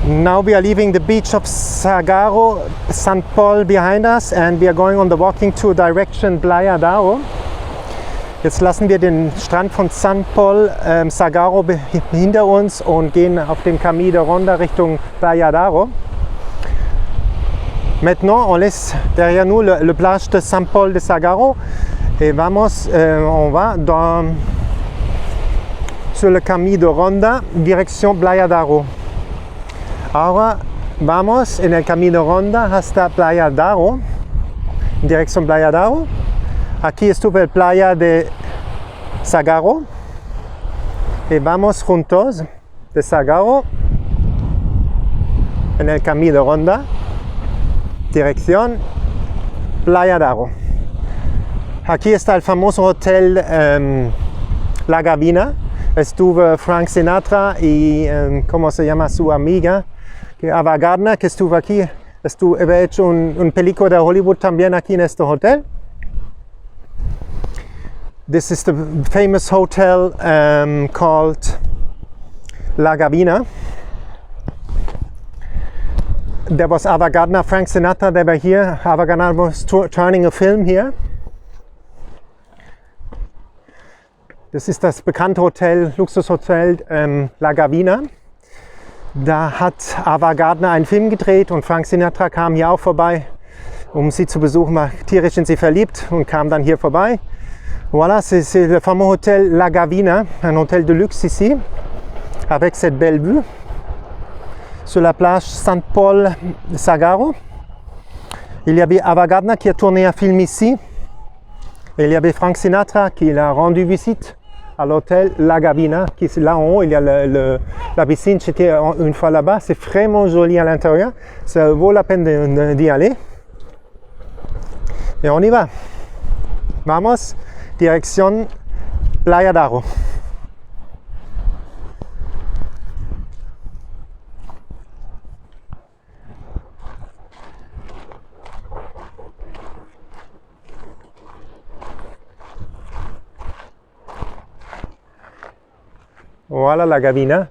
Now we are leaving the beach of Sagaro, St. Paul behind us, and we are going on the walking tour direction Playa d'Aro. Jetzt lassen wir den Strand von St. Paul, Sagaro hinter uns und gehen auf dem Cami de Ronda Richtung Playa d'Aro. Maintenant, on laisse derrière nous le plage de St. Paul de Sagaro et on va sur le Cami de Ronda, direction Playa d'Aro. Ahora vamos en el Cami de Ronda hasta Playa d'Aro, dirección Playa d'Aro. Aquí estuve el playa de Sagaro y vamos juntos de Sagaro en el Cami de Ronda, dirección Playa d'Aro. Aquí está el famoso hotel La Gavina. Estuvo Frank Sinatra y ¿cómo se llama su amiga? Ava Gardner, que estuvo aquí. Había hecho un película de Hollywood también aquí en este hotel. This is the famous hotel called La Gavina. There was Ava Gardner, Frank Sinatra, they were here. Ava Gardner was turning a film here. Das ist das bekannte Hotel, Luxushotel La Gavina. Da hat Ava Gardner einen Film gedreht und Frank Sinatra kam hier auch vorbei, um sie zu besuchen, war tierisch in sie verliebt und kam dann hier vorbei. Voilà, c'est le fameux hôtel La Gavina, un hôtel de luxe ici, avec cette belle vue sur la plage St. Paul de Sagaro. Il y avait Ava Gardner qui a tourné un film ici. Et il y avait Frank Sinatra qui a rendu visite à l'hôtel La Gavina, qui est là en haut. Il y a la piscine, j'étais une fois là-bas. C'est vraiment joli à l'intérieur. Ça vaut la peine d'y aller. Et on y va. Vamos. Dirección Playa d'Aro. Voilà la Gavina.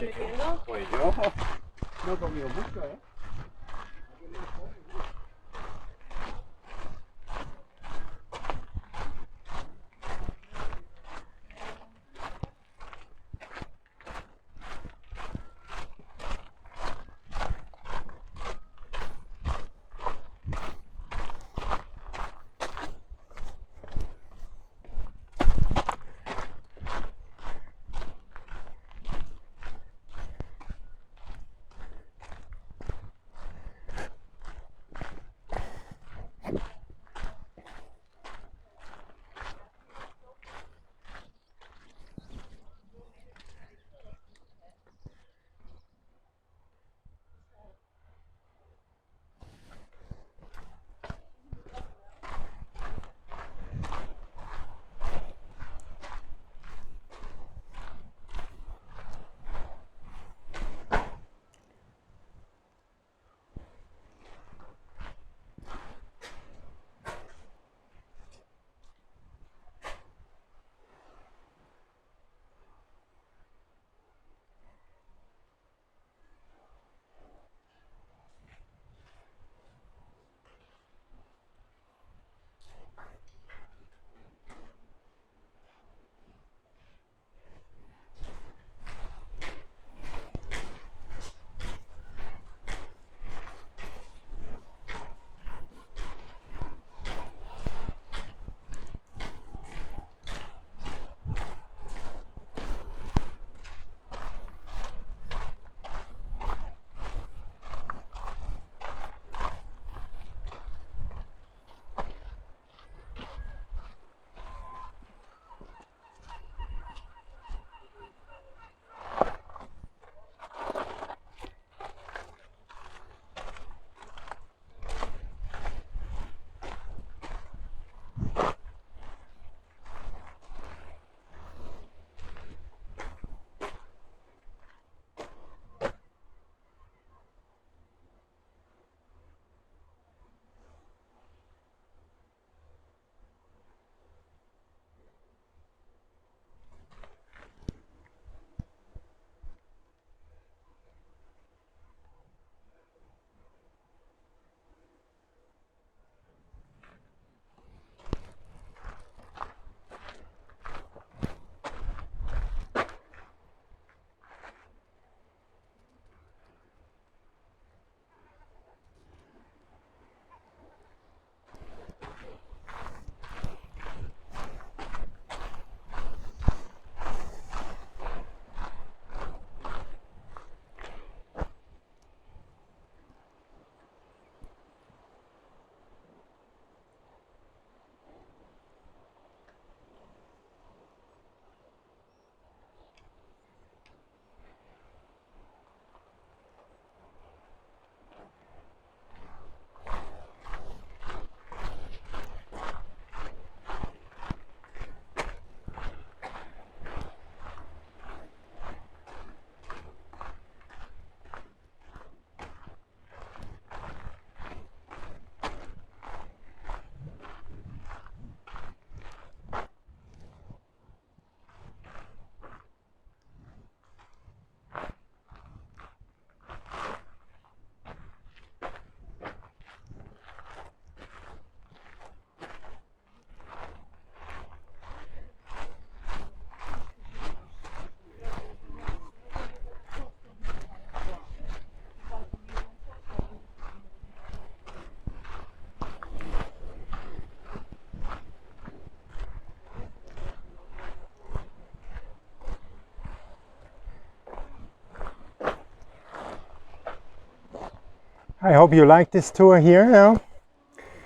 Pues yo no he comido mucho, ¿eh? I hope you like this tour here. Yeah?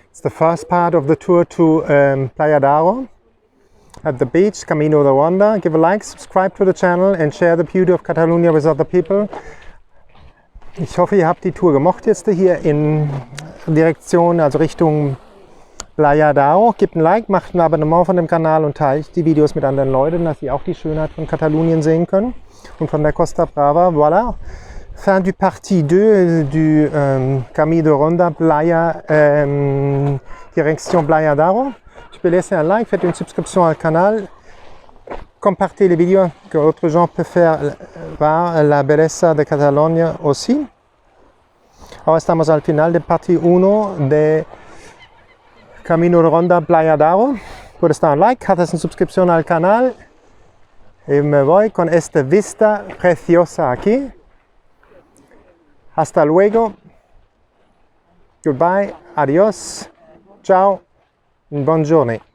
It's the first part of the tour to Playa d'Aro at the beach, Camino de Ronda. Give a like, subscribe to the channel and share the beauty of Catalonia with other people. Ich hoffe, ihr habt die Tour gemocht jetzt hier in Direktion, also Richtung Playa d'Aro. Gebt ein Like, macht ein Abonnement von dem Kanal und teilt die Videos mit anderen Leuten, dass sie auch die Schönheit von Katalonien sehen können und von der Costa Brava. Voilà. Fin du partie 2 du Cami de Ronda Platja, direction Playa d'Aro. Je peux laisser un like, faites une subscription au canal. compartir les vidéos que d'autres gens peuvent faire voir la belleza de Cataluña aussi. Ahora estamos al final de parte 1 de Camino de Ronda Playa d'Aro. Puedes dar un like, haces una suscripción al canal. Y me voy con esta vista preciosa aquí. Hasta luego. Goodbye. Adiós. Ciao. Buongiorno.